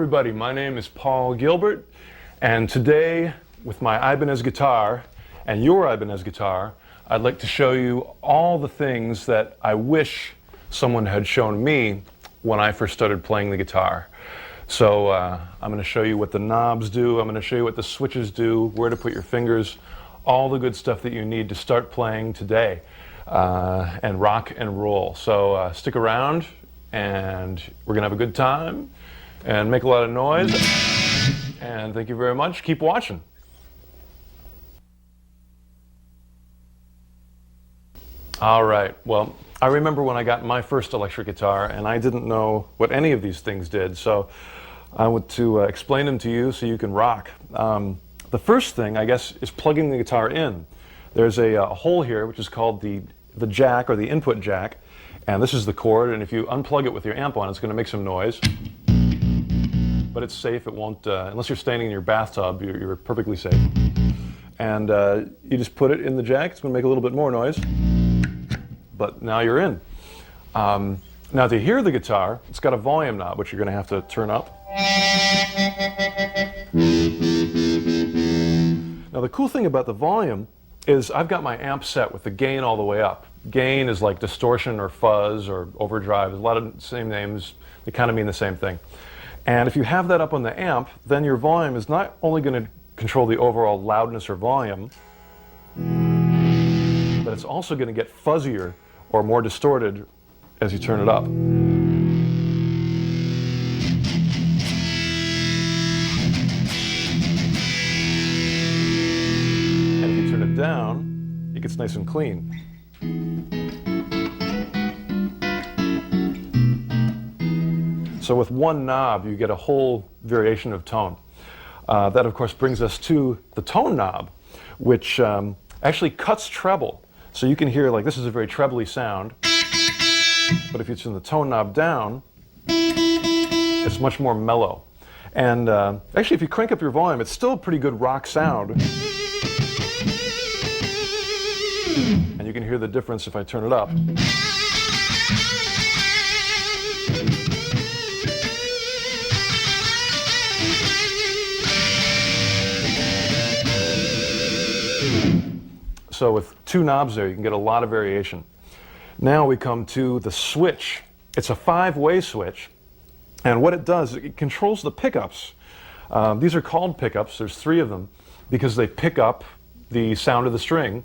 everybody, my name is Paul Gilbert, and today with my Ibanez guitar and your Ibanez guitar, I'd like to show you all the things that I wish someone had shown me when I first started playing the guitar. So I'm going to show you what the knobs do, I'm going to show you what the switches do, where to put your fingers, all the good stuff that you need to start playing today and rock and roll. So stick around and we're going to have a good time and make a lot of noise. And thank you very much. Keep watching. All right, well, I remember when I got my first electric guitar and I didn't know what any of these things did, so I want to explain them to you so you can rock. The first thing, I guess, is plugging the guitar in. There's a hole here which is called the jack, or the input jack, and this is the cord, and if you unplug it with your amp on, it's going to make some noise. But it's safe, it won't, unless you're standing in your bathtub, you're perfectly safe. And you just put it in the jack, it's going to make a little bit more noise. But now you're in. Now to hear the guitar, it's got a volume knob, which you're going to have to turn up. Now the cool thing about the volume is I've got my amp set with the gain all the way up. Gain is like distortion or fuzz or overdrive. There's a lot of same names. They kind of mean the same thing. And if you have that up on the amp, then your volume is not only going to control the overall loudness or volume, but it's also going to get fuzzier or more distorted as you turn it up. And if you turn it down, it gets nice and clean. So with one knob, you get a whole variation of tone. That, of course, brings us to the tone knob, which actually cuts treble. So you can hear, like, this is a very trebly sound, but if you turn the tone knob down, it's much more mellow. And actually, if you crank up your volume, it's still a pretty good rock sound. And you can hear the difference if I turn it up. So with two knobs there, you can get a lot of variation. Now we come to the switch. It's a 5-way switch, and what it does, it controls the pickups. These are called pickups, there's 3 of them, because they pick up the sound of the string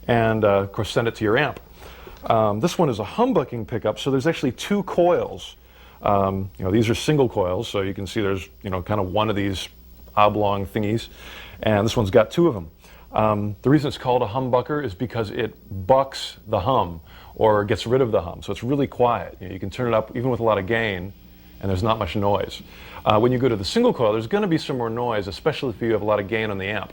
and, of course, send it to your amp. This one is a humbucking pickup, so there's actually 2 coils. These are single coils, so you can see there's, kind of one of these oblong thingies, and this one's got 2 of them. The reason it's called a humbucker is because it bucks the hum, or gets rid of the hum, so it's really quiet. You can turn it up even with a lot of gain, and there's not much noise. When you go to the single coil, there's going to be some more noise, especially if you have a lot of gain on the amp.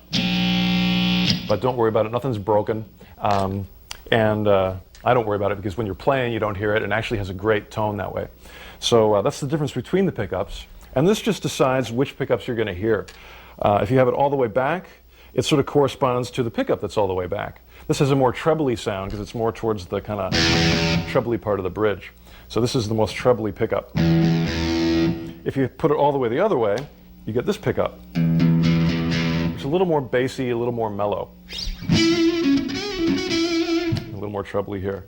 But don't worry about it, nothing's broken. I don't worry about it because when you're playing, you don't hear it, and it actually has a great tone that way. So that's the difference between the pickups, and this just decides which pickups you're going to hear. If you have it all the way back, it sort of corresponds to the pickup that's all the way back. This has a more trebly sound because it's more towards the kind of trebly part of the bridge. So this is the most trebly pickup. If you put it all the way the other way, you get this pickup. It's a little more bassy, a little more mellow. A little more trebly here.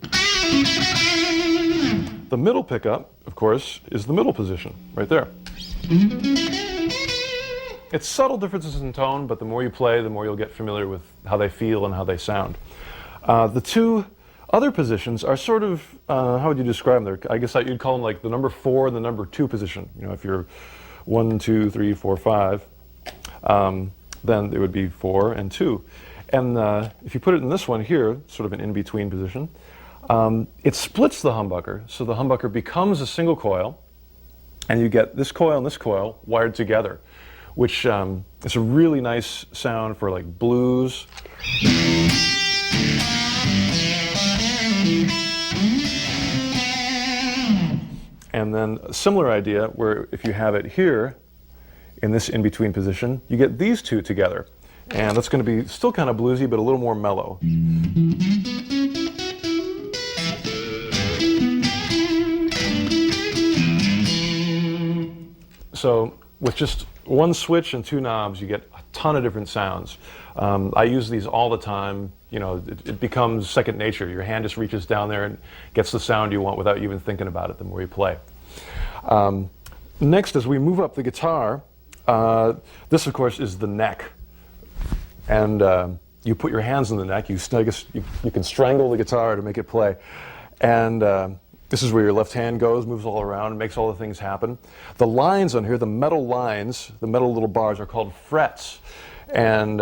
The middle pickup, of course, is the middle position, right there. It's subtle differences in tone, but the more you play, the more you'll get familiar with how they feel and how they sound. The 2 other positions are sort of, how would you describe them? I guess you'd call them like the number 4 and the number 2 position. If you're 1, 2, 3, 4, 5, then it would be 4 and 2. And if you put it in this one here, sort of an in-between position, it splits the humbucker, so the humbucker becomes a single coil, and you get this coil and this coil wired together, which is a really nice sound for like blues. And then a similar idea where if you have it here in this in-between position, you get these 2 together. And that's going to be still kind of bluesy, but a little more mellow. So with just one switch and two knobs, you get a ton of different sounds. I use these all the time. You know, it becomes second nature. Your hand just reaches down there and gets the sound you want without you even thinking about it the more you play. Next, as we move up the guitar, this, of course, is the neck. And you put your hands on the neck. You can strangle the guitar to make it play. And this is where your left hand goes, moves all around, makes all the things happen. The lines on here, the metal lines, the metal little bars are called frets. And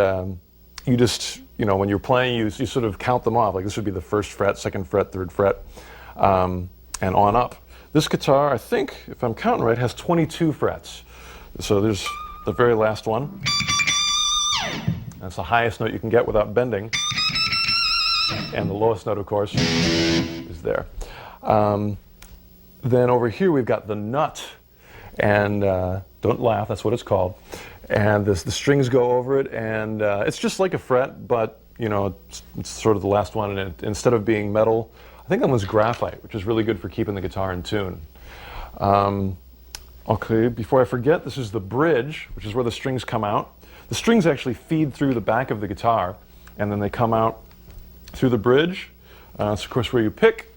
you just, you know, when you're playing, you sort of count them off. Like this would be the first fret, second fret, third fret, and on up. This guitar, I think, if I'm counting right, has 22 frets. So there's the very last one. That's the highest note you can get without bending. And the lowest note, of course, is there. Then over here we've got the nut. And don't laugh, that's what it's called. And the strings go over it, and it's just like a fret, but you know, it's sort of the last one. And instead of being metal, I think that one's graphite, which is really good for keeping the guitar in tune. Okay, before I forget, this is the bridge, which is where the strings come out. The strings actually feed through the back of the guitar, and then they come out through the bridge. It's of course where you pick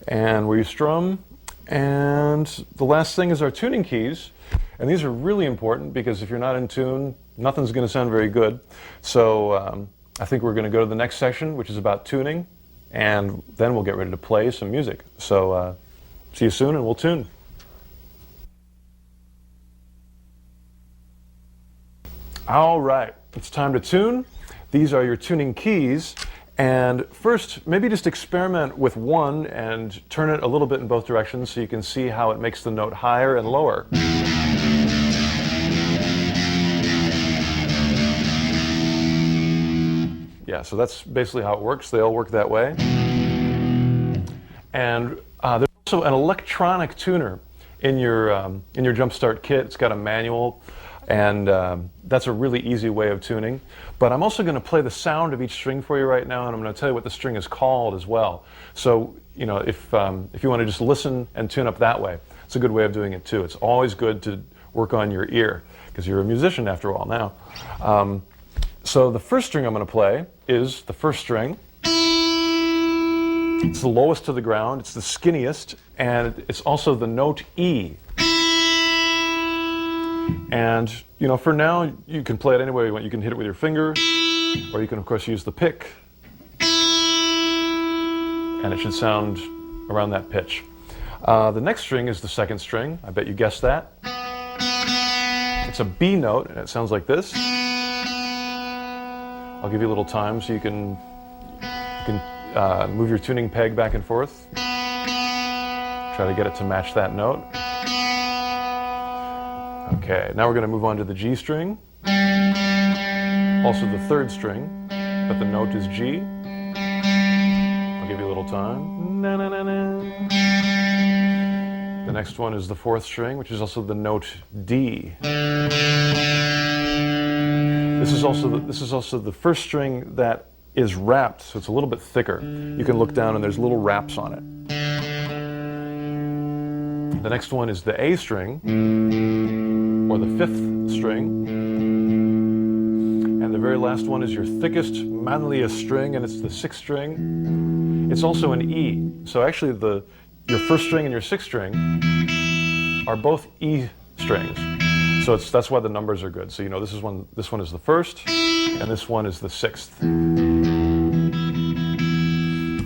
and where you strum. And the last thing is our tuning keys. And these are really important because if you're not in tune, nothing's going to sound very good. So I think we're going to go to the next section, which is about tuning, and then we'll get ready to play some music. So see you soon, and we'll tune. All right, it's time to tune. These are your tuning keys. And first, maybe just experiment with one and turn it a little bit in both directions so you can see how it makes the note higher and lower. Yeah, so that's basically how it works. They all work that way. And there's also an electronic tuner in your Jumpstart kit. It's got a manual, and that's a really easy way of tuning. But I'm also going to play the sound of each string for you right now, and I'm going to tell you what the string is called as well. So, you know, if you want to just listen and tune up that way, it's a good way of doing it too. It's always good to work on your ear, because you're a musician after all now. So the first string I'm going to play is the first string. It's the lowest to the ground, it's the skinniest, and it's also the note E. And, you know, for now, you can play it any way you want. You can hit it with your finger, or you can, of course, use the pick. And it should sound around that pitch. The next string is the second string. I bet you guessed that. It's a B note, and it sounds like this. I'll give you a little time so you can move your tuning peg back and forth. Try to get it to match that note. Okay, now we're going to move on to the G string. Also the third string, but the note is G. I'll give you a little time. Na, na, na, na. The next one is the fourth string, which is also the note D. This is also the first string that is wrapped, so it's a little bit thicker. You can look down and there's little wraps on it. The next one is the A string, or the fifth string. And the very last one is your thickest, manliest string, and it's the sixth string. It's also an E. So actually your first string and your sixth string are both E strings. So that's why the numbers are good. So you know this one is the first, and this one is the sixth.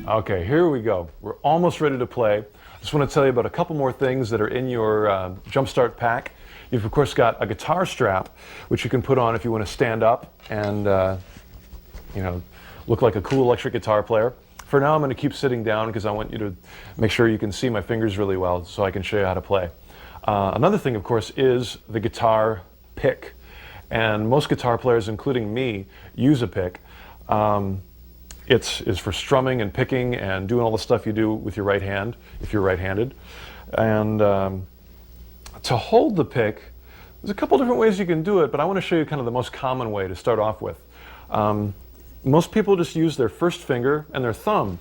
Okay, here we go. We're almost ready to play. I just want to tell you about a couple more things that are in your Jumpstart pack. You've of course got a guitar strap, which you can put on if you want to stand up and you know, look like a cool electric guitar player. For now, I'm going to keep sitting down because I want you to make sure you can see my fingers really well, so I can show you how to play. Another thing, of course, is the guitar pick. And most guitar players, including me, use a pick. It's for strumming and picking and doing all the stuff you do with your right hand, if you're right-handed. And to hold the pick, there's a couple different ways you can do it, but I want to show you kind of the most common way to start off with. Most people just use their first finger and their thumb.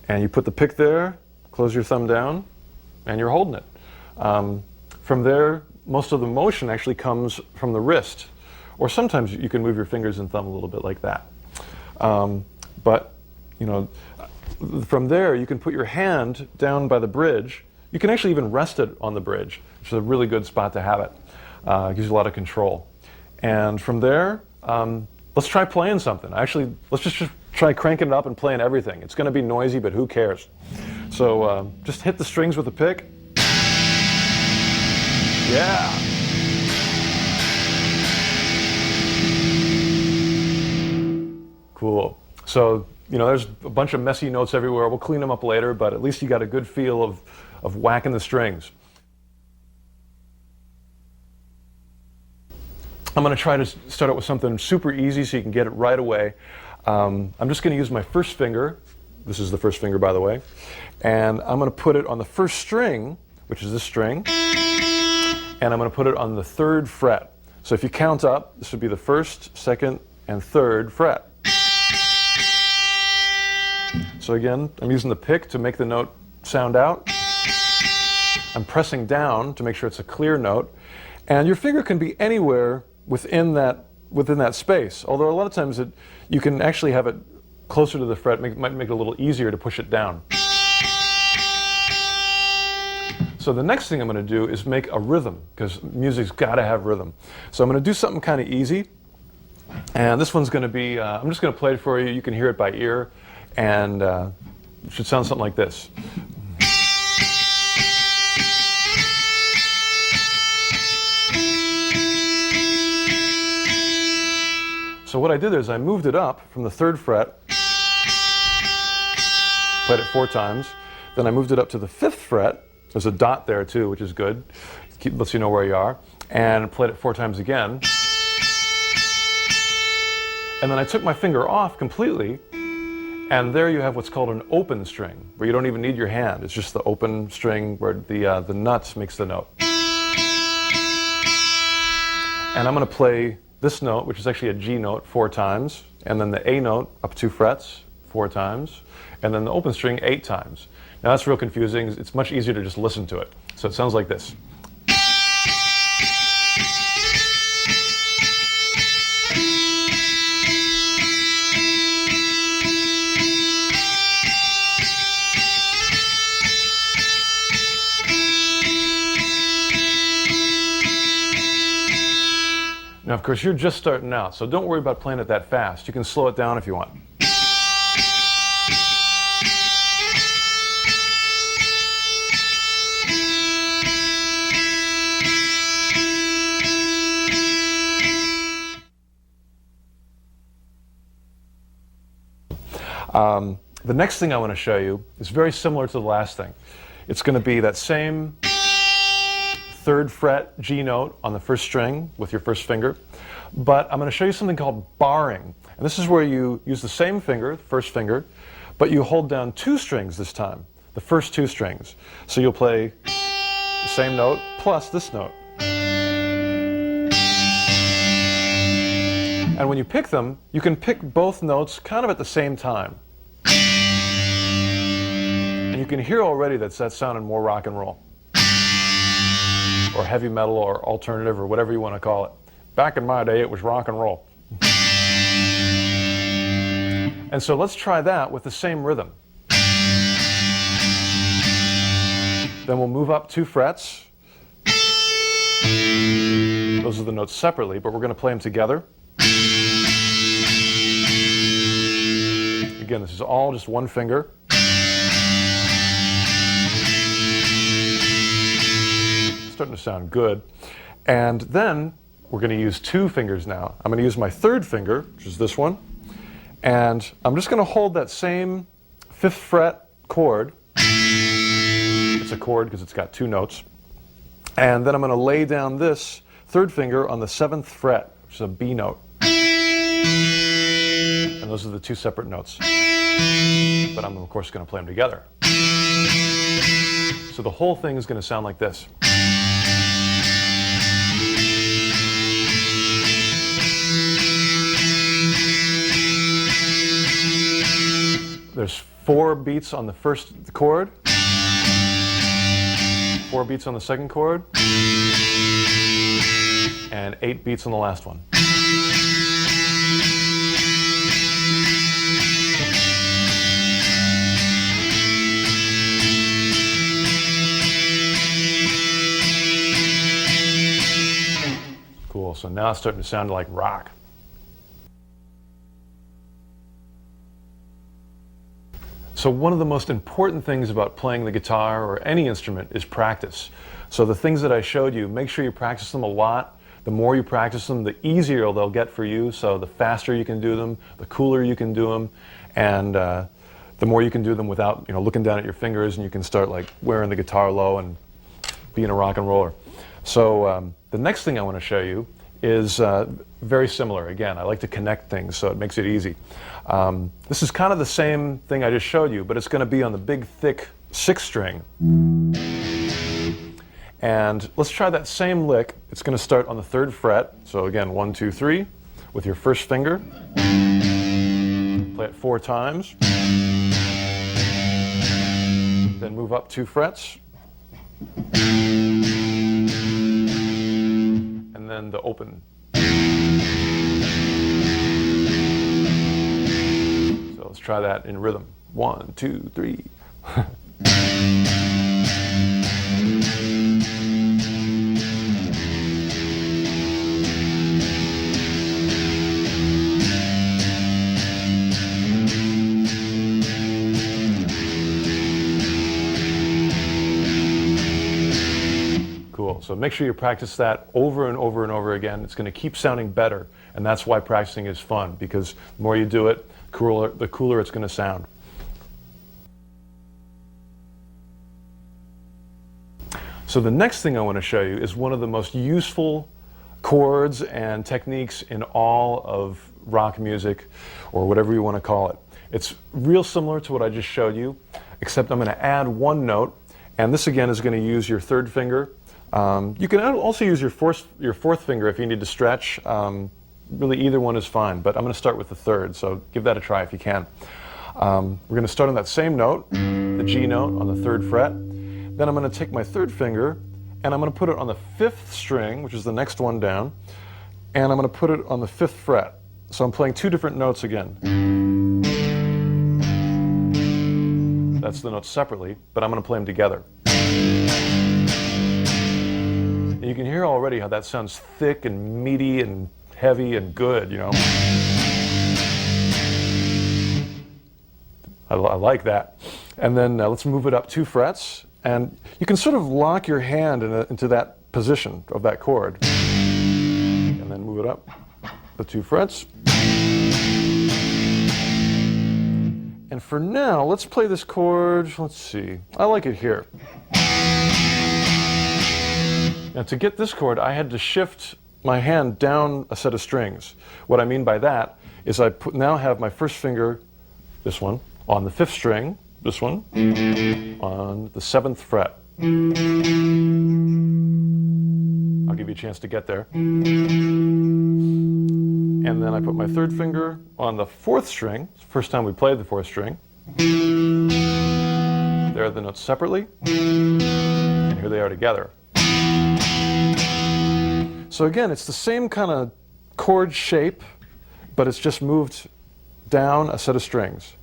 And you put the pick there, close your thumb down, and you're holding it. From there, most of the motion actually comes from the wrist. Or sometimes you can move your fingers and thumb a little bit like that. But, you know, from there you can put your hand down by the bridge. You can actually even rest it on the bridge, which is a really good spot to have it. It gives you a lot of control. And from there, let's try playing something. Actually, let's just try cranking it up and playing everything. It's going to be noisy, but who cares? So just hit the strings with a pick. Yeah. Cool. So, you know, there's a bunch of messy notes everywhere. We'll clean them up later, but at least you got a good feel of whacking the strings. I'm going to try to start out with something super easy so you can get it right away. I'm just going to use my first finger. This is the first finger, by the way. And I'm going to put it on the first string, which is this string. And I'm going to put it on the 3rd fret. So if you count up, this would be the 1st, 2nd, and 3rd fret. So again, I'm using the pick to make the note sound out. I'm pressing down to make sure it's a clear note. And your finger can be anywhere within that space. Although a lot of times you can actually have it closer to the fret. Might make it a little easier to push it down. So the next thing I'm going to do is make a rhythm, because music's got to have rhythm. So I'm going to do something kind of easy. And this one's going to be, I'm just going to play it for you. You can hear it by ear. And it should sound something like this. So what I did is I moved it up from the 3rd fret, played it 4 times, then I moved it up to the 5th fret. There's a dot there too, which is good. Lets you know where you are. And played it 4 times again. And then I took my finger off completely, and there you have what's called an open string, where you don't even need your hand. It's just the open string where the nut makes the note. And I'm going to play this note, which is actually a G note, 4 times, and then the A note up 2 frets 4 times, and then the open string 8 times. Now that's real confusing. It's much easier to just listen to it. So it sounds like this. Now, of course, you're just starting out, so don't worry about playing it that fast. You can slow it down if you want. The next thing I want to show you is very similar to the last thing. It's going to be that same 3rd fret G note on the 1st string with your 1st finger, but I'm going to show you something called barring. And this is where you use the same finger, the 1st finger, but you hold down 2 strings this time, the first 2 strings. So you'll play the same note plus this note. And when you pick them, you can pick both notes kind of at the same time. And you can hear already that's sounding more rock and roll, or heavy metal, or alternative, or whatever you want to call it. Back in my day, it was rock and roll. And so let's try that with the same rhythm. Then we'll move up 2 frets. Those are the notes separately, but we're going to play them together. Again, this is all just 1 finger. Starting to sound good. And then we're going to use 2 fingers now. I'm going to use my 3rd finger, which is this one, and I'm just going to hold that same 5th fret chord. It's a chord because it's got 2 notes. And then I'm going to lay down this 3rd finger on the 7th fret, which is a B note. And those are the 2 separate notes. But I'm of course going to play them together. So the whole thing is going to sound like this. There's 4 beats on the 1st chord, 4 beats on the 2nd chord, and 8 beats on the last one. Cool, so now it's starting to sound like rock. So one of the most important things about playing the guitar or any instrument is practice. So the things that I showed you, make sure you practice them a lot. The more you practice them, the easier they'll get for you. So the faster you can do them, the cooler you can do them, and the more you can do them without, looking down at your fingers, and you can start like wearing the guitar low and being a rock and roller. So the next thing I want to show you is very similar. Again, I like to connect things, so it makes it easy. This is kind of the same thing I just showed you, but it's going to be on the big, thick 6th string. And let's try that same lick. It's going to start on the 3rd fret. So again, 1, 2, 3, with your first finger. Play it 4 times. Then move up 2 frets. And then the open. So let's try that in rhythm. 1, 2, 3. Cool. So make sure you practice that over and over and over again. It's going to keep sounding better, and that's why practicing is fun, because the more you do it, the cooler it's going to sound. So the next thing I want to show you is one of the most useful chords and techniques in all of rock music, or whatever you want to call it. It's real similar to what I just showed you, except I'm going to add one note, and this again is going to use your 3rd finger. You can also use your fourth finger if you need to stretch. Really, either one is fine, but I'm going to start with the 3rd, so give that a try if you can. We're going to start on that same note, the G note on the 3rd fret. Then I'm going to take my 3rd finger, and I'm going to put it on the 5th string, which is the next one down, and I'm going to put it on the 5th fret. So I'm playing 2 different notes again. That's the notes separately, but I'm going to play them together. And you can hear already how that sounds thick and meaty and heavy and good, I like that. And then let's move it up 2 frets. And you can sort of lock your hand into that position of that chord. And then move it up the 2 frets. And for now, let's play this chord. Let's see. I like it here. Now to get this chord, I had to shift my hand down a set of strings. What I mean by that is I now have my first finger, this one, on the 5th string, this one, on the 7th fret. I'll give you a chance to get there. And then I put my 3rd finger on the 4th string. It's the first time we played the 4th string. There are the notes separately, and here they are together. So again, it's the same kind of chord shape, but it's just moved down a set of strings.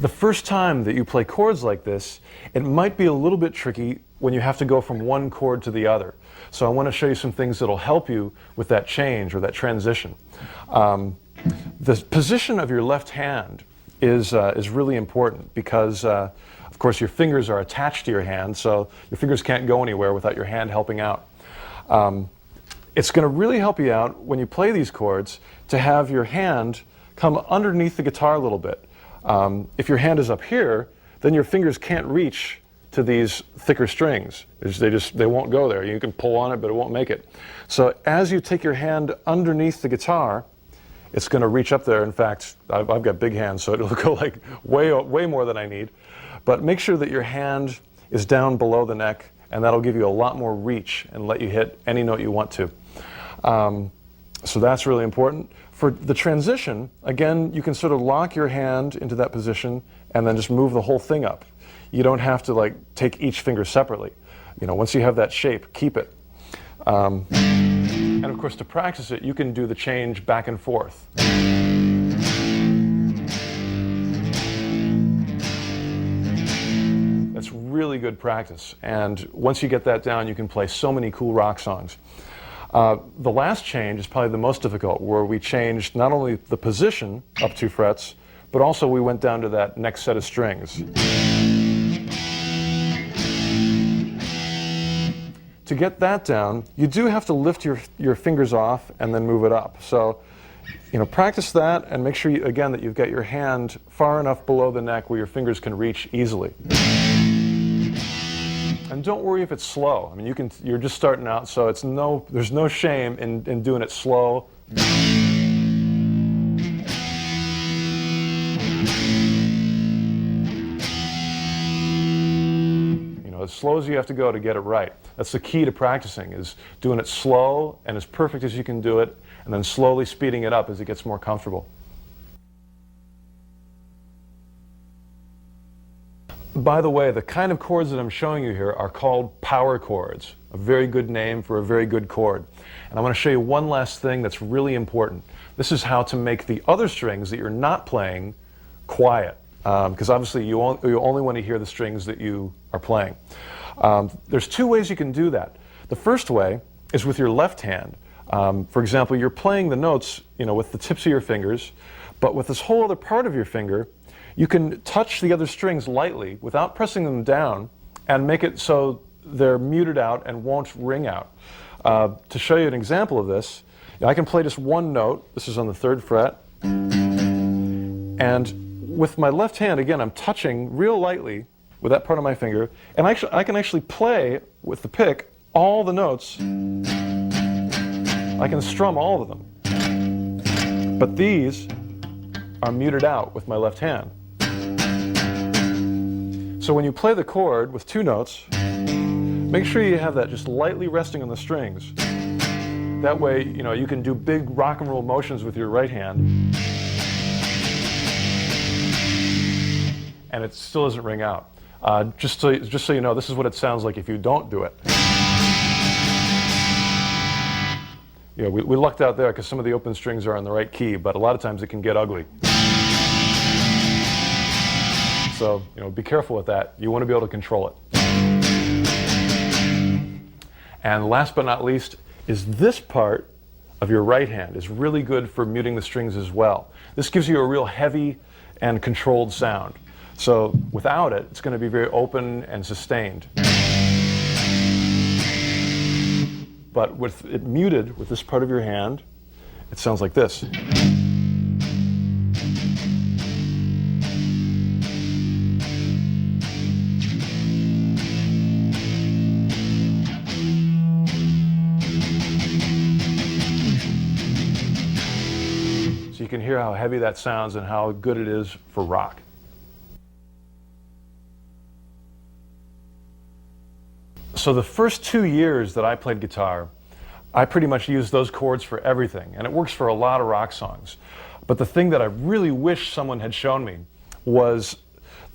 The first time that you play chords like this, it might be a little bit tricky when you have to go from one chord to the other. So I want to show you some things that will help you with that change or that transition. The position of your left hand is really important because, of course, your fingers are attached to your hand, so your fingers can't go anywhere without your hand helping out. It's going to really help you out when you play these chords to have your hand come underneath the guitar a little bit. If your hand is up here, then your fingers can't reach to these thicker strings. They won't go there. You can pull on it, but it won't make it. So as you take your hand underneath the guitar it's going to reach up there. In fact, I've got big hands, so it'll go like way more than I need. But make sure that your hand is down below the neck, and that'll give you a lot more reach and let you hit any note you want to. So that's really important. For the transition, again, you can sort of lock your hand into that position and then just move the whole thing up. You don't have to like take each finger separately. You know, once you have that shape, keep it. And of course, to practice it, you can do the change back and forth. That's really good practice. And once you get that down, you can play so many cool rock songs. The last change is probably the most difficult, where we changed not only the position up 2 frets, but also we went down to that next set of strings. To get that down, you do have to lift your fingers off and then move it up. So, you know, practice that and make sure, again, that you've got your hand far enough below the neck where your fingers can reach easily. And don't worry if it's slow. I mean, you're just starting out, so there's no shame in doing it slow. As slow as you have to go to get it right. That's the key to practicing, is doing it slow and as perfect as you can do it, and then slowly speeding it up as it gets more comfortable. By the way, the kind of chords that I'm showing you here are called power chords, a very good name for a very good chord. And I want to show you one last thing that's really important. This is how to make the other strings that you're not playing quiet. Because obviously you only want to hear the strings that you are playing. There's 2 ways you can do that. The first way is with your left hand. For example, you're playing the notes, you know, with the tips of your fingers, but with this whole other part of your finger, you can touch the other strings lightly without pressing them down and make it so they're muted out and won't ring out. To show you an example of this, I can play just one note. This is on the 3rd fret. And with my left hand, again, I'm touching real lightly with that part of my finger, and I can actually play with the pick all the notes. I can strum all of them. But these are muted out with my left hand. So when you play the chord with 2 notes, make sure you have that just lightly resting on the strings. That way, you know, you can do big rock and roll motions with your right hand, and it still doesn't ring out. Just so you know, this is what it sounds like if you don't do it. You know, we lucked out there because some of the open strings are in the right key, but a lot of times it can get ugly. So, you know, be careful with that. You want to be able to control it. And last but not least is this part of your right hand is really good for muting the strings as well. This gives you a real heavy and controlled sound. So without it, it's going to be very open and sustained. But with it muted with this part of your hand, it sounds like this. So you can hear how heavy that sounds and how good it is for rock. So the first 2 years that I played guitar, I pretty much used those chords for everything, and it works for a lot of rock songs. But the thing that I really wish someone had shown me was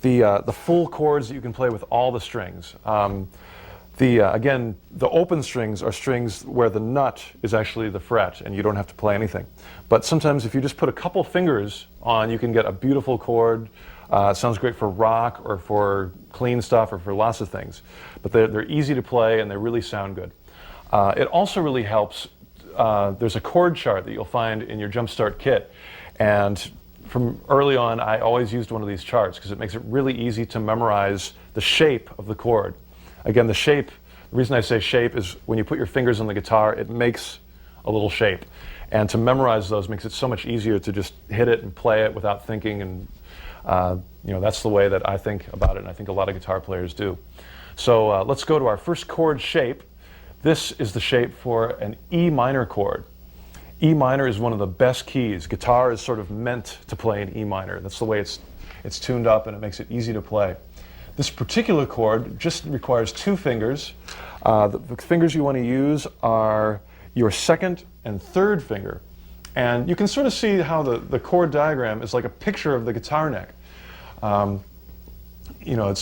the full chords that you can play with all the strings. Again, the open strings are strings where the nut is actually the fret, and you don't have to play anything. But sometimes if you just put a couple fingers on, you can get a beautiful chord. It sounds great for rock or for clean stuff or for lots of things. But they're easy to play and they really sound good. It also really helps. There's a chord chart that you'll find in your Jumpstart kit. And from early on, I always used one of these charts because it makes it really easy to memorize the shape of the chord. Again, the reason I say shape is when you put your fingers on the guitar, it makes a little shape. And to memorize those makes it so much easier to just hit it and play it without thinking. And you know, that's the way that I think about it, and I think a lot of guitar players do. So let's go to our first chord shape. This is the shape for an E minor chord. E minor is one of the best keys. Guitar is sort of meant to play in E minor. That's the way it's tuned up, and it makes it easy to play. This particular chord just requires 2 fingers. The fingers you want to use are your 2nd and 3rd finger. And you can sort of see how the chord diagram is like a picture of the guitar neck. You know,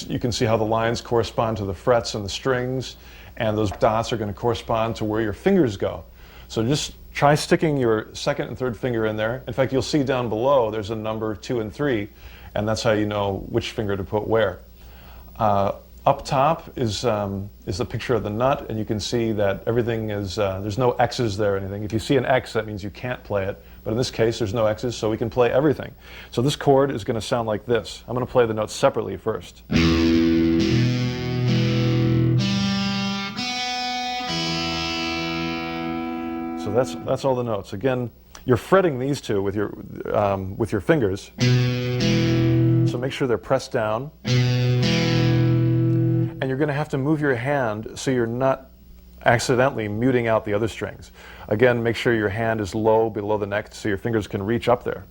you can see how the lines correspond to the frets and the strings, and those dots are going to correspond to where your fingers go. So just try sticking your 2nd and 3rd finger in there. In fact, you'll see down below there's a number 2 and 3, and that's how you know which finger to put where. Up top is the picture of the nut, and you can see that everything is, there's no X's there or anything. If you see an X, that means you can't play it. But in this case, there's no X's, so we can play everything. So this chord is going to sound like this. I'm going to play the notes separately first. So that's all the notes. Again, you're fretting these 2 with your fingers. So make sure they're pressed down. And you're going to have to move your hand so you're not accidentally muting out the other strings. Again, make sure your hand is low below the neck so your fingers can reach up there.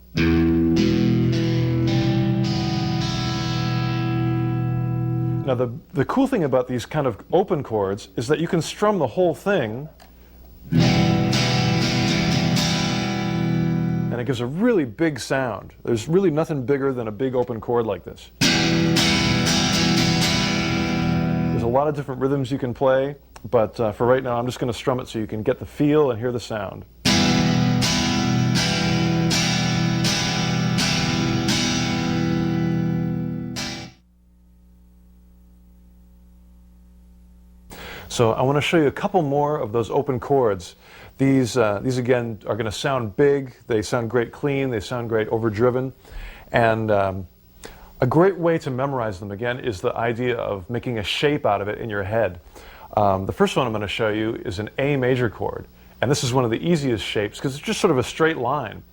Now the cool thing about these kind of open chords is that you can strum the whole thing, and it gives a really big sound. There's really nothing bigger than a big open chord like this. There's a lot of different rhythms you can play, but for right now I'm just going to strum it so you can get the feel and hear the sound. So I want to show you a couple more of those open chords. These again are going to sound big, they sound great clean, they sound great overdriven, and a great way to memorize them, again, is the idea of making a shape out of it in your head. The first one I'm going to show you is an A major chord. And this is one of the easiest shapes because it's just sort of a straight line.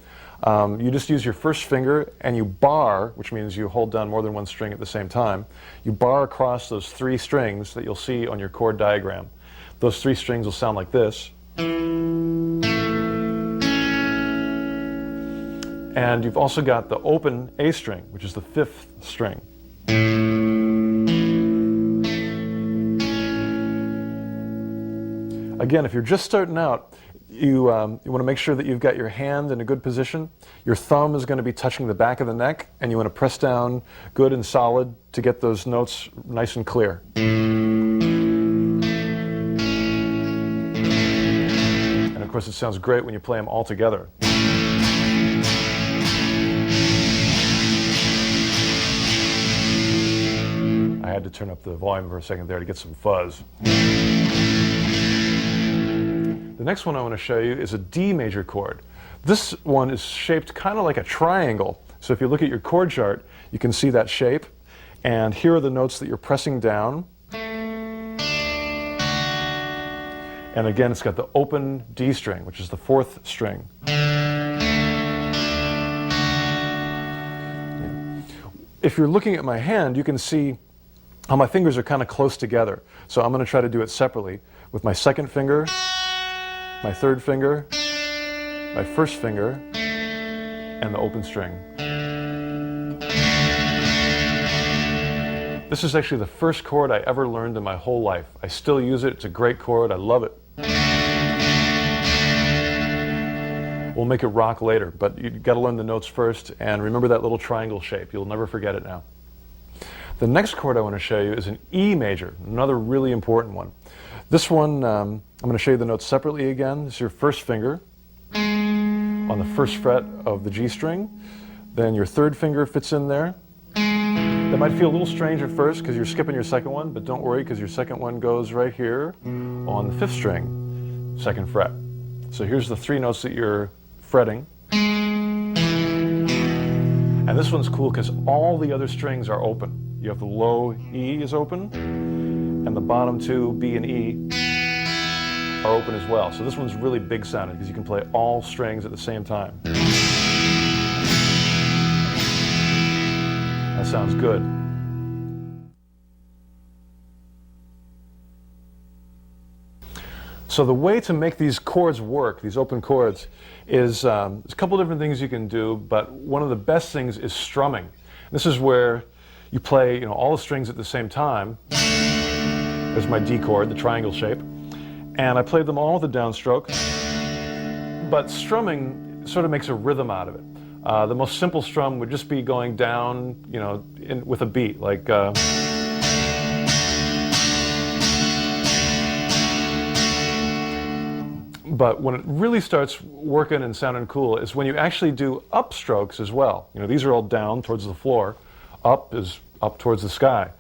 You just use your first finger and you bar, which means you hold down more than one string at the same time. You bar across those 3 strings that you'll see on your chord diagram. Those 3 strings will sound like this. And you've also got the open A string, which is the 5th string. Again, if you're just starting out, you want to make sure that you've got your hand in a good position. Your thumb is going to be touching the back of the neck, and you want to press down good and solid to get those notes nice and clear. And of course, it sounds great when you play them all together. I had to turn up the volume for a second there to get some fuzz. The next one I want to show you is a D major chord. This one is shaped kind of like a triangle. So if you look at your chord chart, you can see that shape. And here are the notes that you're pressing down. And again, it's got the open D string, which is the 4th string. If you're looking at my hand, you can see how my fingers are kind of close together. So I'm going to try to do it separately with my 2nd finger, my 3rd finger, my 1st finger, and the open string. This is actually the first chord I ever learned in my whole life. I still use it. It's a great chord. I love it. We'll make it rock later, but you've got to learn the notes first, and remember that little triangle shape. You'll never forget it now. The next chord I want to show you is an E major, another really important one. This one, I'm going to show you the notes separately again. This is your 1st finger on the 1st fret of the G string. Then your 3rd finger fits in there. That might feel a little strange at first because you're skipping your 2nd one, but don't worry because your 2nd one goes right here on the 5th string, 2nd fret. So here's the 3 notes that you're fretting. And this one's cool because all the other strings are open. You have the low E is open, and the bottom 2, B and E, are open as well. So this one's really big sounding because you can play all strings at the same time. That sounds good. So the way to make these chords work, these open chords, is there's a couple different things you can do, but one of the best things is strumming. This is where you play, all the strings at the same time. There's my D chord, the triangle shape, and I played them all with a downstroke. But strumming sort of makes a rhythm out of it. The most simple strum would just be going down, with a beat, like. But when it really starts working and sounding cool is when you actually do upstrokes as well. These are all down towards the floor. Up is up towards the sky.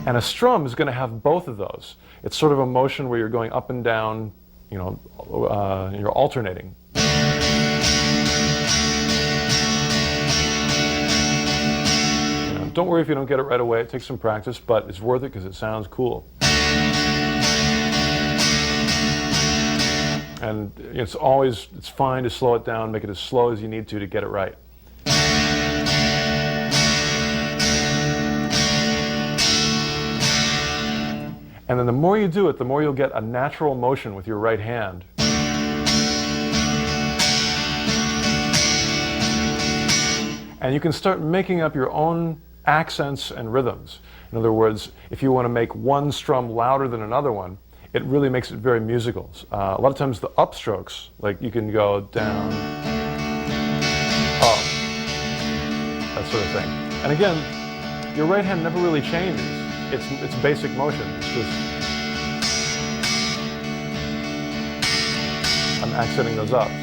And a strum is going to have both of those. It's sort of a motion where you're going up and down, you're alternating. Don't worry if you don't get it right away. It takes some practice, but it's worth it because it sounds cool. And it's fine to slow it down, make it as slow as you need to get it right. And then the more you do it, the more you'll get a natural motion with your right hand. And you can start making up your own accents and rhythms. In other words, if you want to make one strum louder than another one, it really makes it very musical. A lot of times the upstrokes, like you can go down, up, that sort of thing. And again, your right hand never really changes. It's basic motion. It's just, I'm accenting those ups.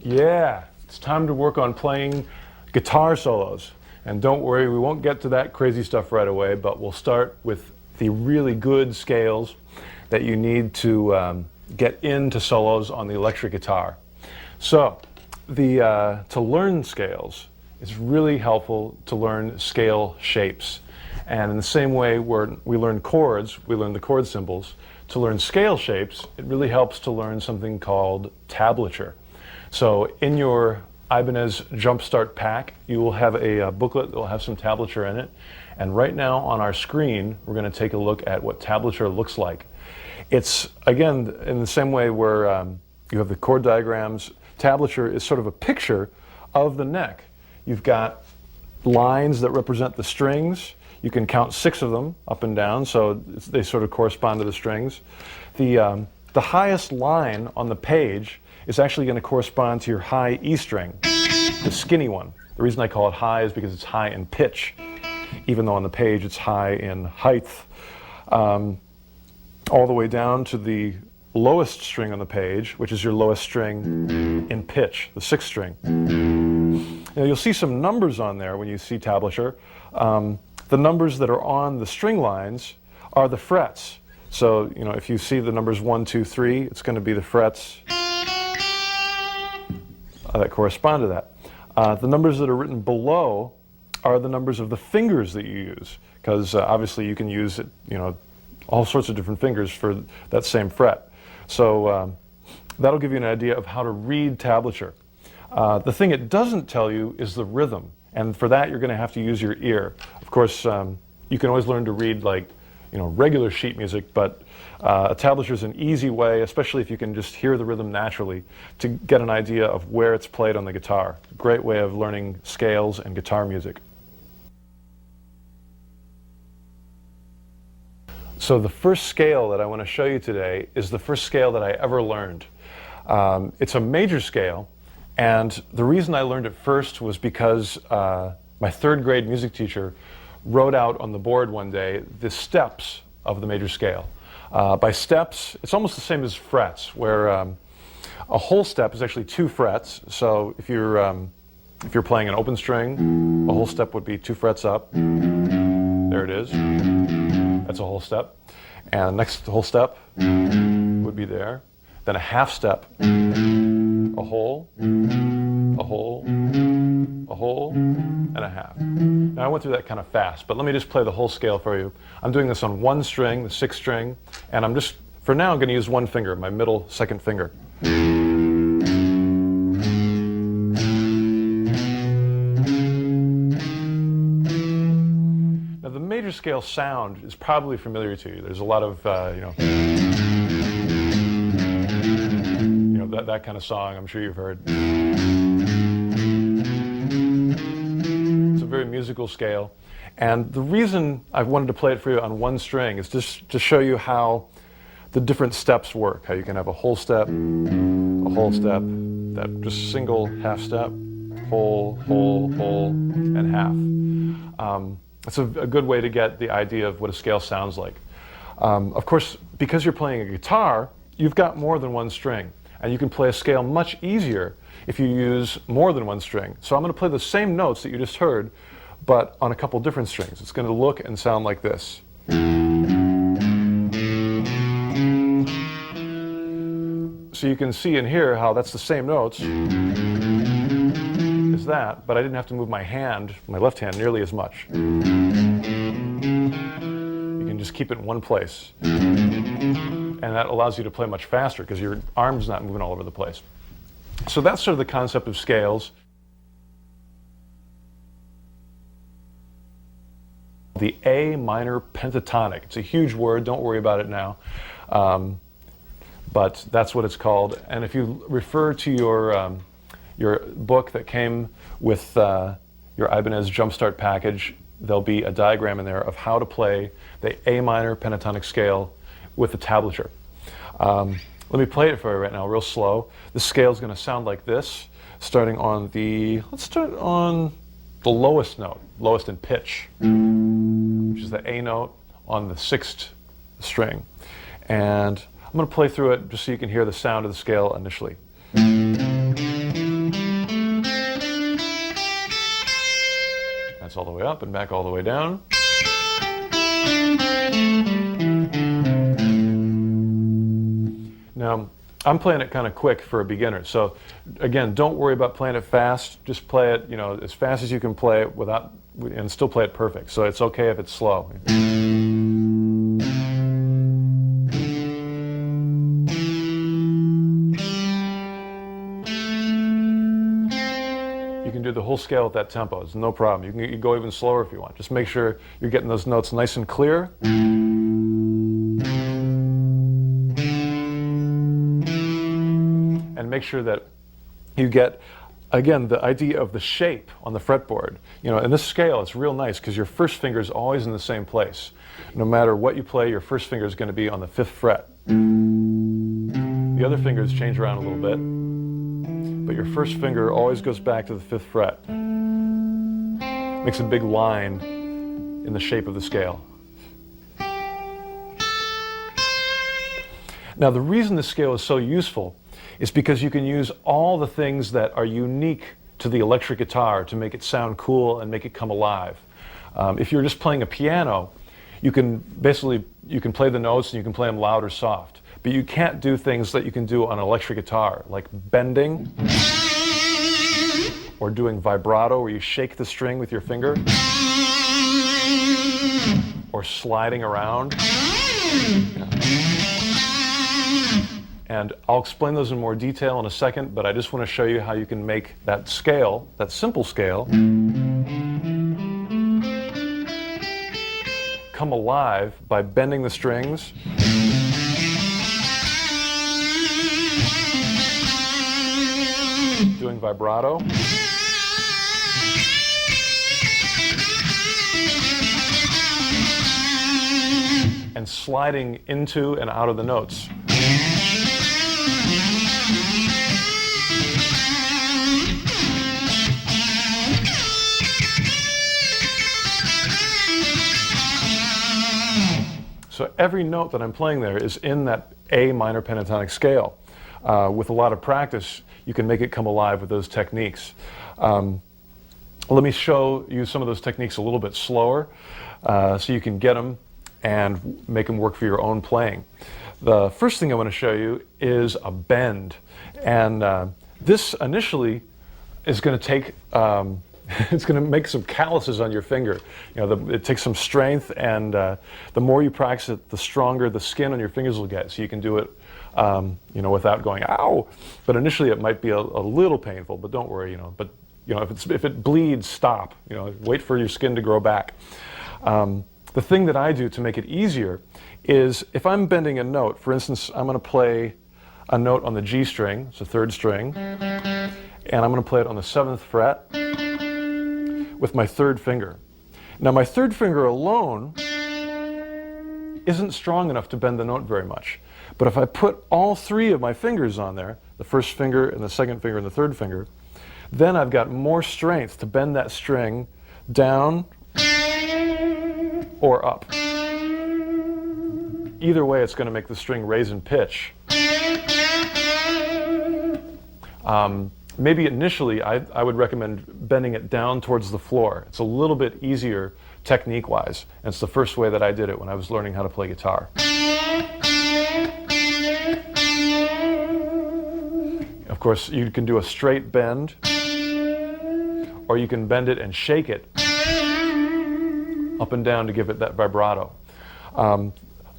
Yeah, it's time to work on playing guitar solos. And don't worry, we won't get to that crazy stuff right away, but we'll start with the really good scales that you need to get into solos on the electric guitar. So, to learn scales, it's really helpful to learn scale shapes. And in the same way where we learn chords, we learn the chord symbols, to learn scale shapes, it really helps to learn something called tablature. So in your Ibanez Jumpstart pack, you will have a booklet that will have some tablature in it. And right now on our screen, we're going to take a look at what tablature looks like. It's, again, in the same way where you have the chord diagrams, tablature is sort of a picture of the neck. You've got lines that represent the strings. You can count 6 of them up and down, so they sort of correspond to the strings. The highest line on the page is actually going to correspond to your high E string, the skinny one. The reason I call it high is because it's high in pitch, even though on the page it's high in height. All the way down to the lowest string on the page, which is your lowest string in pitch, the 6th string. Now, you'll see some numbers on there when you see tablature. The numbers that are on the string lines are the frets. So, if you see the numbers 1, 2, 3, it's going to be the frets that correspond to that. The numbers that are written below are the numbers of the fingers that you use, because obviously you can use it, all sorts of different fingers for that same fret. So that'll give you an idea of how to read tablature. The thing it doesn't tell you is the rhythm, and for that you're going to have to use your ear. Of course, you can always learn to read regular sheet music, but a tablature is an easy way, especially if you can just hear the rhythm naturally, to get an idea of where it's played on the guitar. Great way of learning scales and guitar music. So the first scale that I want to show you today is the first scale that I ever learned. It's a major scale, And the reason I learned it first was because my third grade music teacher wrote out on the board one day the steps of the major scale. By steps, it's almost the same as frets, where a whole step is actually 2 frets. So if you're playing an open string, a whole step would be 2 frets up. There it is. That's a whole step. And next whole step would be there. Then a half step, a whole, a whole, a whole, and a half. Now I went through that kind of fast, but let me just play the whole scale for you. I'm doing this on 1 string, the 6th string, and I'm just, for now, I'm going to use 1 finger, my middle 2nd finger. Now the major scale sound is probably familiar to you. There's a lot of, that kind of song I'm sure you've heard. It's a very musical scale. And the reason I wanted to play it for you on 1 string is just to show you how the different steps work. How you can have a whole step, that just single half step, whole, and half. It's a good way to get the idea of what a scale sounds like. Of course, because you're playing a guitar, you've got more than 1 string. And you can play a scale much easier if you use more than 1 string. So I'm going to play the same notes that you just heard, but on a couple different strings. It's going to look and sound like this. So you can see and hear how that's the same notes as that, but I didn't have to move my hand, my left hand, nearly as much. You can just keep it in one place. And that allows you to play much faster because your arm's not moving all over the place. So that's sort of the concept of scales. The A minor pentatonic. It's a huge word, don't worry about it now. But that's what it's called. And if you refer to your book that came with your Ibanez Jumpstart package, there'll be a diagram in there of how to play the A minor pentatonic scale with the tablature. Let me play it for you right now, real slow. The scale is going to sound like this, starting on the, let's start on the lowest note, lowest in pitch, which is the A note on the 6th string. And I'm going to play through it just so you can hear the sound of the scale initially. That's all the way up and back all the way down. Now, I'm playing it kind of quick for a beginner. So again, don't worry about playing it fast. Just play it, as fast as you can play it without, and still play it perfect. So it's okay if it's slow. You can do the whole scale at that tempo. It's no problem. You can go even slower if you want. Just make sure you're getting those notes nice and clear. And make sure that you get, again, the idea of the shape on the fretboard. In this scale, it's real nice because your first finger is always in the same place. No matter what you play, your first finger is going to be on the 5th fret. The other fingers change around a little bit, but your first finger always goes back to the 5th fret. Makes a big line in the shape of the scale. Now, the reason this scale is so useful is because you can use all the things that are unique to the electric guitar to make it sound cool and make it come alive. If you're just playing a piano, you can play the notes and you can play them loud or soft, but you can't do things that you can do on an electric guitar, like bending or doing vibrato where you shake the string with your finger, or sliding around. And I'll explain those in more detail in a second, but I just want to show you how you can make that scale, that simple scale, come alive by bending the strings, doing vibrato, and sliding into and out of the notes. So every note that I'm playing there is in that A minor pentatonic scale. With a lot of practice, you can make it come alive with those techniques. Let me show you some of those techniques a little bit slower so you can get them and make them work for your own playing. The first thing I want to show you is a bend. And this initially is going to take, it's going to make some calluses on your finger. You know, it takes some strength, and the more you practice it, the stronger the skin on your fingers will get. So you can do it, you know, without going, ow. But initially it might be a little painful, but don't worry, you know. But, you know, if it bleeds, stop. You know, wait for your skin to grow back. The thing that I do to make it easier is if I'm bending a note, for instance, I'm going to play a note on the G string, it's a third string, and I'm going to play it on the 7th fret with my third finger. Now my third finger alone isn't strong enough to bend the note very much. But if I put all three of my fingers on there, the first finger and the second finger and the third finger, then I've got more strength to bend that string down or up. Either way, it's going to make the string raise in pitch. Maybe initially, I would recommend bending it down towards the floor. It's a little bit easier technique-wise, and it's the first way that I did it when I was learning how to play guitar. Of course, you can do a straight bend, or you can bend it and shake it up and down to give it that vibrato.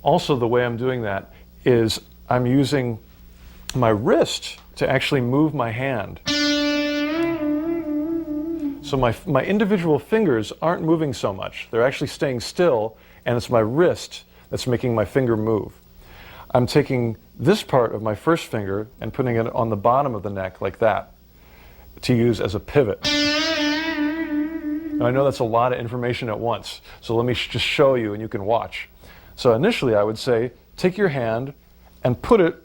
Also, the way I'm doing that is I'm using my wrist to actually move my hand. So my individual fingers aren't moving so much. They're actually staying still, and it's my wrist that's making my finger move. I'm taking this part of my first finger and putting it on the bottom of the neck like that to use as a pivot. Now I know that's a lot of information at once, so let me just show you and you can watch. So initially I would say, take your hand and put it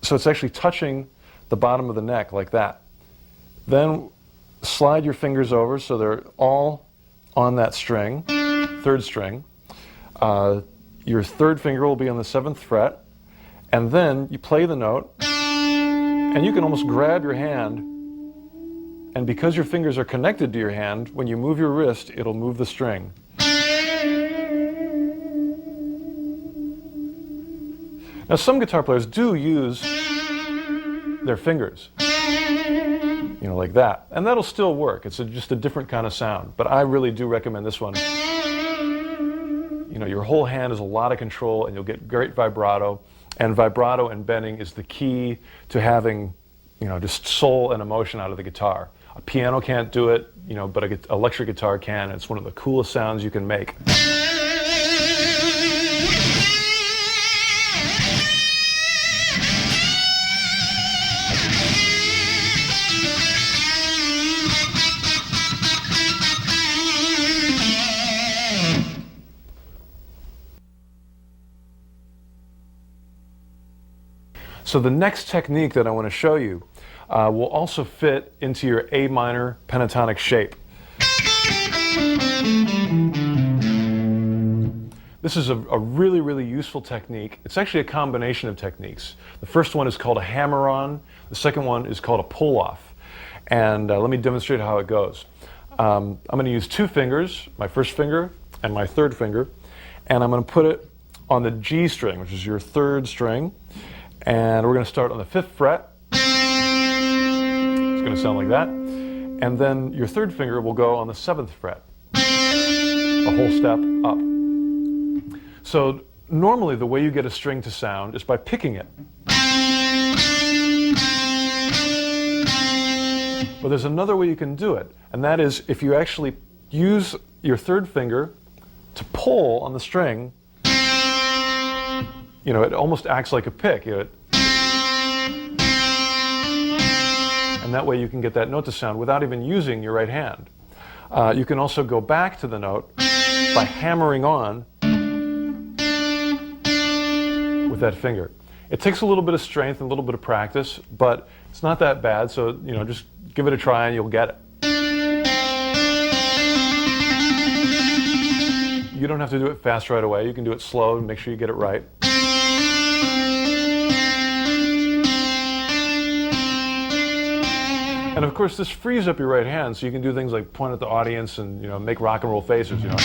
so it's actually touching the bottom of the neck like that. Then slide your fingers over so they're all on that string, third string. Your third finger will be on the 7th fret, and then you play the note, and you can almost grab your hand, and because your fingers are connected to your hand, when you move your wrist, it'll move the string. Now some guitar players do use their fingers, you know, like that, and that'll still work. It's just a different kind of sound, but I really do recommend this one. You know, your whole hand is a lot of control, and you'll get great vibrato, and vibrato and bending is the key to having, you know, just soul and emotion out of the guitar. A piano can't do it, you know, but an electric guitar can, and it's one of the coolest sounds you can make. So the next technique that I want to show you will also fit into your A minor pentatonic shape. This is a really, really useful technique. It's actually a combination of techniques. The first one is called a hammer-on. The second one is called a pull-off. And let me demonstrate how it goes. I'm going to use two fingers, my first finger and my third finger, and I'm going to put it on the G string, which is your third string. And we're going to start on the 5th fret. It's going to sound like that. And then your third finger will go on the 7th fret, a whole step up. So normally the way you get a string to sound is by picking it. But there's another way you can do it, and that is if you actually use your third finger to pull on the string. You know, it almost acts like a pick. You know, and that way you can get that note to sound without even using your right hand. You can also go back to the note by hammering on with that finger. It takes a little bit of strength and a little bit of practice, but it's not that bad, so you know, just give it a try and you'll get it. You don't have to do it fast right away. You can do it slow and make sure you get it right. And of course, this frees up your right hand, so you can do things like point at the audience and, you know, make rock and roll faces, you know.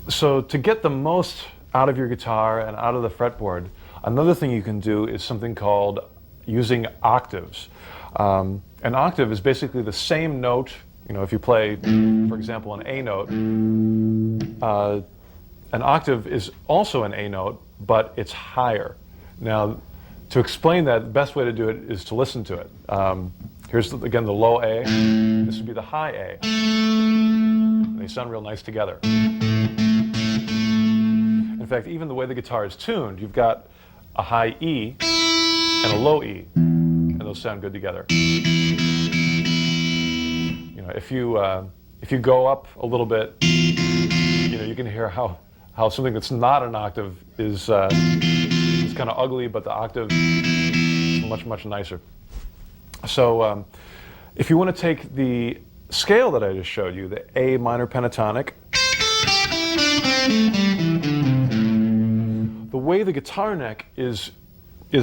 So to get the most out of your guitar and out of the fretboard, another thing you can do is something called using octaves. An octave is basically the same note. You know, if you play, for example, an A note, an octave is also an A note, but it's higher. Now, to explain that, the best way to do it is to listen to it. Here's, again, the low A. This would be the high A. They sound real nice together. In fact, even the way the guitar is tuned, you've got a high E and a low E, and those sound good together. You know, if you go up a little bit, you know, you can hear how something that's not an octave is kind of ugly, but the octave is much nicer. So if you want to take the scale that I just showed you, the A minor pentatonic, the way the guitar neck is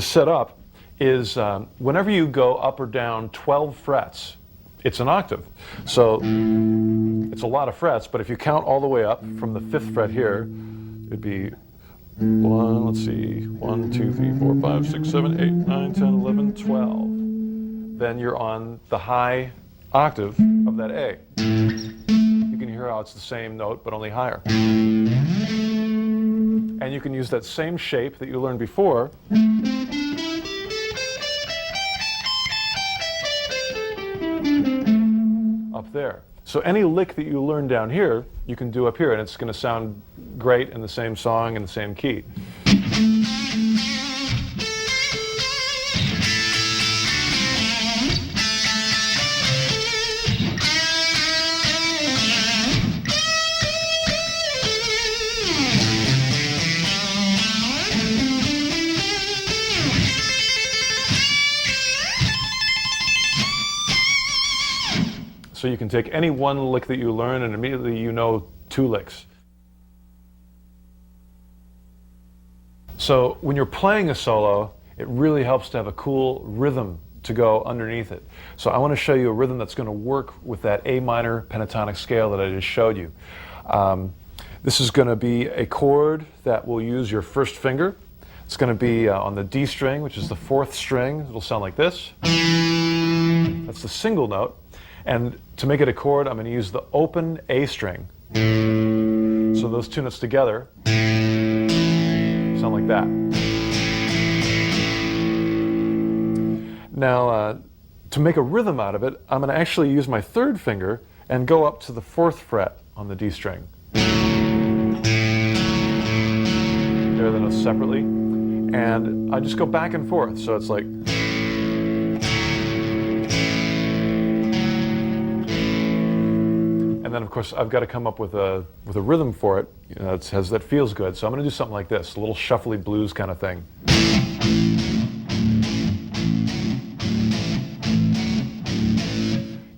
set up is whenever you go up or down 12 frets, it's an octave. So it's a lot of frets, but if you count all the way up from the 5th fret here, it'd be 1, 2, 3, 4, 5, 6, 7, 8, 9, 10, 11, 12. Then you're on the high octave of that A. You can hear how it's the same note, but only higher. And you can use that same shape that you learned before up there. So any lick that you learn down here, you can do up here, and it's going to sound great in the same song in the same key. So you can take any one lick that you learn and immediately you know 2 licks. So when you're playing a solo, it really helps to have a cool rhythm to go underneath it. So I want to show you a rhythm that's going to work with that A minor pentatonic scale that I just showed you. This is going to be a chord that will use your first finger. It's going to be on the D string, which is the 4th string. It'll sound like this. That's the single note. And to make it a chord, I'm going to use the open A string. So those 2 notes together sound like that. Now, to make a rhythm out of it, I'm going to actually use my 3rd finger and go up to the 4th fret on the D string. There are the notes separately. And I just go back and forth. So it's like... And then, of course, I've got to come up with a rhythm for it, you know, that feels good. So I'm going to do something like this, a little shuffly blues kind of thing.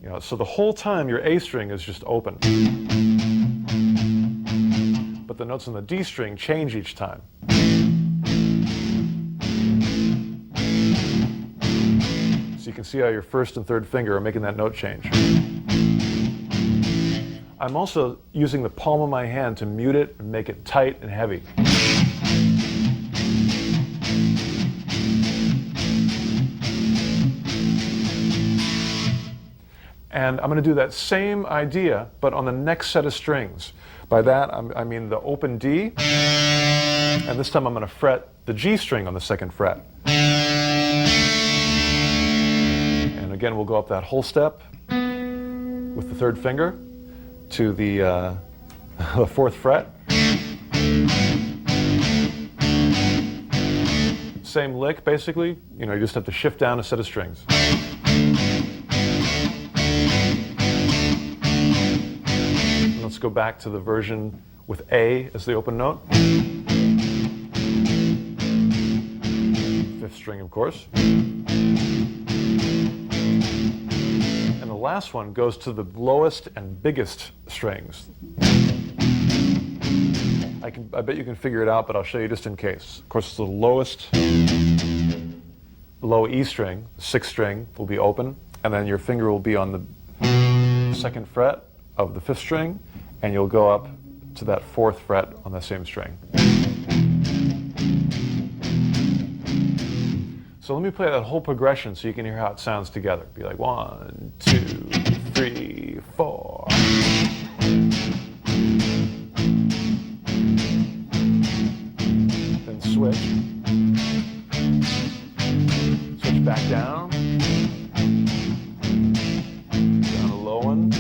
You know, so the whole time your A string is just open, but the notes on the D string change each time. So you can see how your 1st and 3rd finger are making that note change. I'm also using the palm of my hand to mute it and make it tight and heavy. And I'm going to do that same idea, but on the next set of strings. By that, I mean the open D, and this time I'm going to fret the G string on the 2nd fret. And again, we'll go up that whole step with the 3rd finger to the 4th fret. Same lick, basically. You know, you just have to shift down a set of strings. Let's go back to the version with A as the open note. 5th string, of course. and the last one goes to the lowest and biggest strings. I bet you can figure it out, but I'll show you just in case. Of course, it's the lowest low E string, the 6th string will be open, and then your finger will be on the 2nd fret of the 5th string, and you'll go up to that 4th fret on the same string. So let me play that whole progression so you can hear how it sounds together. Be like 1, 2, 3, 4. Then switch. Switch back down. Down a low one.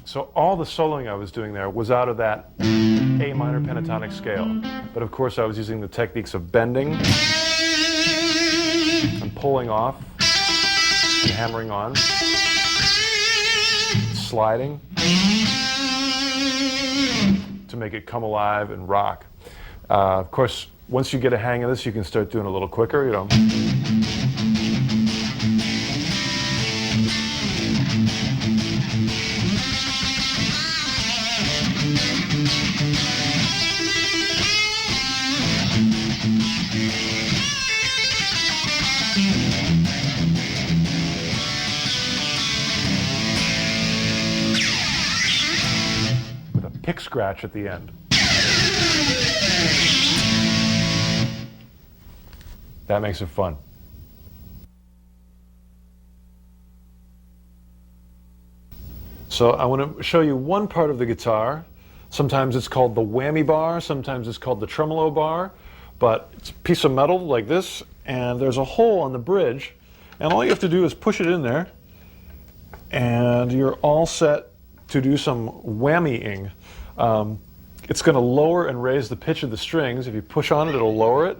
So all the soloing I was doing there was out of that A minor pentatonic scale. But of course I was using the techniques of bending and pulling off and hammering on, sliding to make it come alive and rock. Of course, once you get a hang of this, you can start doing a little quicker, you know. Pick scratch at the end. That makes it fun. So I want to show you one part of the guitar. Sometimes it's called the whammy bar, sometimes it's called the tremolo bar, but it's a piece of metal like this, and there's a hole on the bridge, and all you have to do is push it in there, and you're all set to do some whammying. It's going to lower and raise the pitch of the strings. If you push on it, it'll lower it.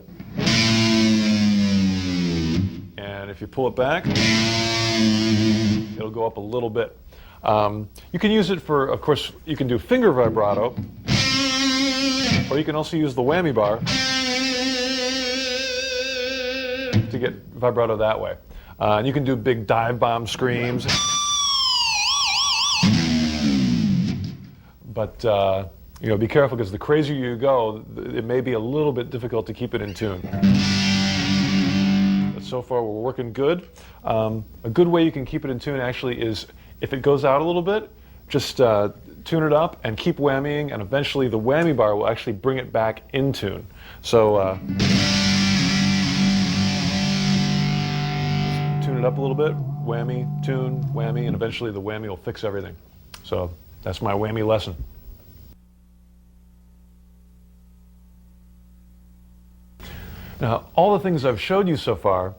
And if you pull it back, it'll go up a little bit. You can use it for, of course, you can do finger vibrato, or you can also use the whammy bar to get vibrato that way. And you can do big dive bomb screams. But you know, be careful, because the crazier you go, it may be a little bit difficult to keep it in tune. But so far we're working good. A good way you can keep it in tune actually is, if it goes out a little bit, just tune it up and keep whammying, and eventually the whammy bar will actually bring it back in tune. So tune it up a little bit, whammy, tune, whammy, and eventually the whammy will fix everything. So that's my whammy lesson. Now, all the things I've showed you so far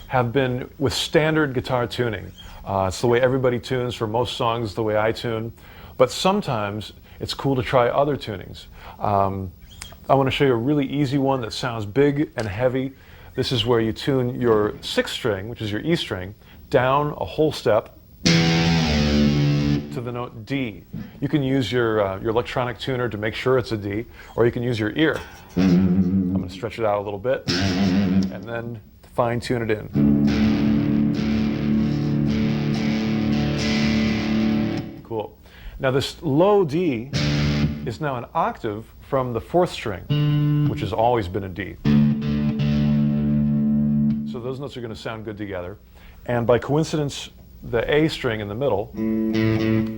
have been with standard guitar tuning. It's the way everybody tunes for most songs, the way I tune. But sometimes it's cool to try other tunings. I want to show you a really easy one that sounds big and heavy. This is where you tune your 6th string, which is your E string, down a whole step to the note D. You can use your electronic tuner to make sure it's a D, or you can use your ear. I'm going to stretch it out a little bit and then fine tune it in. Cool. Now this low D is now an octave from the 4th string, which has always been a D. So those notes are going to sound good together. And by coincidence, the A string in the middle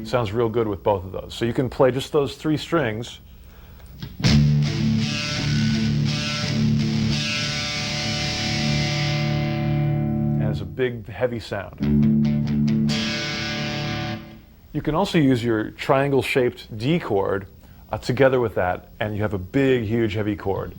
sounds real good with both of those. So you can play just those 3 strings big, heavy sound. You can also use your triangle-shaped D chord together with that, and you have a big, huge, heavy chord.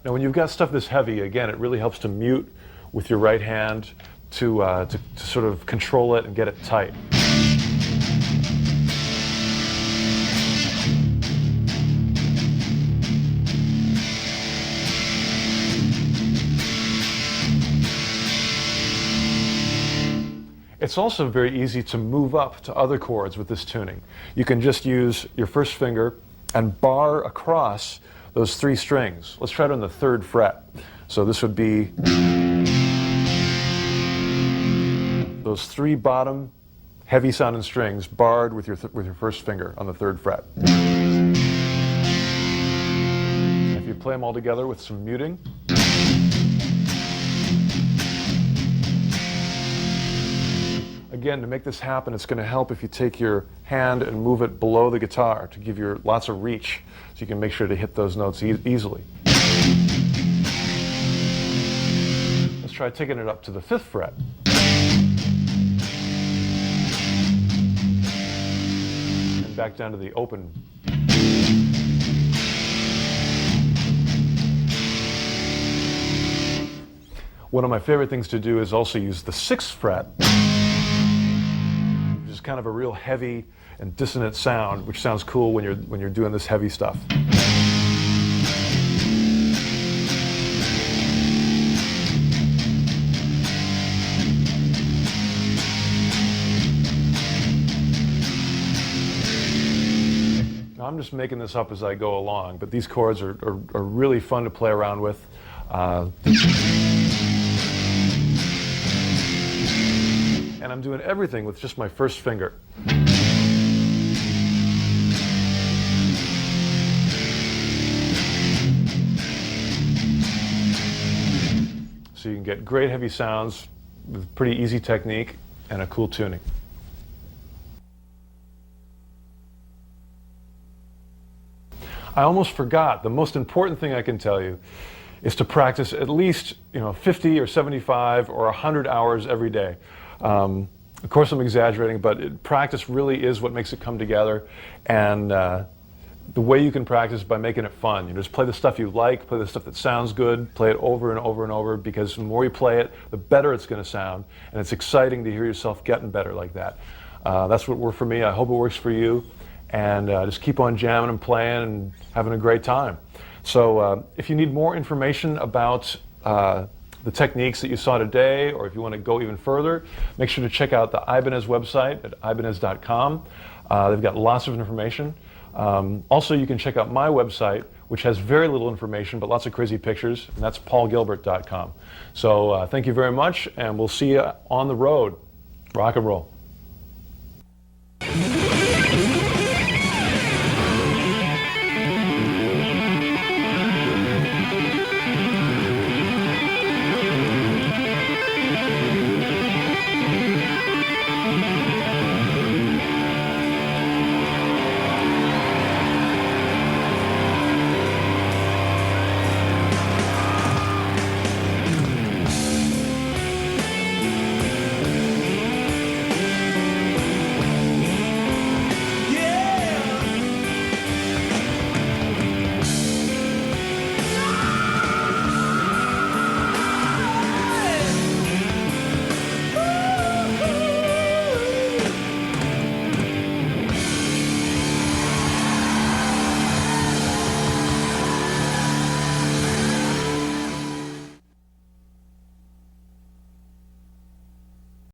Now, when you've got stuff this heavy, again, it really helps to mute with your right hand to sort of control it and get it tight. It's also very easy to move up to other chords with this tuning. You can just use your first finger and bar across those 3 strings. Let's try it on the 3rd fret. So this would be those 3 bottom heavy sounding strings barred with your first finger on the 3rd fret. If you play them all together with some muting. Again, to make this happen, it's going to help if you take your hand and move it below the guitar to give you lots of reach, so you can make sure to hit those notes easily. Let's try taking it up to the 5th fret. And back down to the open. One of my favorite things to do is also use the 6th fret. Kind of a real heavy and dissonant sound, which sounds cool when you're doing this heavy stuff. Now, I'm just making this up as I go along, but these chords are really fun to play around with. And I'm doing everything with just my first finger. So you can get great heavy sounds with pretty easy technique and a cool tuning. I almost forgot, the most important thing I can tell you is to practice at least 50 or 75 or 100 hours every day. Of course, I'm exaggerating, but practice really is what makes it come together. And the way you can practice is by making it fun. You just play the stuff you like, play the stuff that sounds good, play it over and over and over, because the more you play it, the better it's going to sound. And it's exciting to hear yourself getting better like that. That's what worked for me. I hope it works for you. And just keep on jamming and playing and having a great time. So if you need more information about the techniques that you saw today, or if you want to go even further, make sure to check out the Ibanez website at ibanez.com. They've got lots of information. Also, you can check out my website, which has very little information but lots of crazy pictures, and that's paulgilbert.com. So thank you very much, and we'll see you on the road. Rock and roll.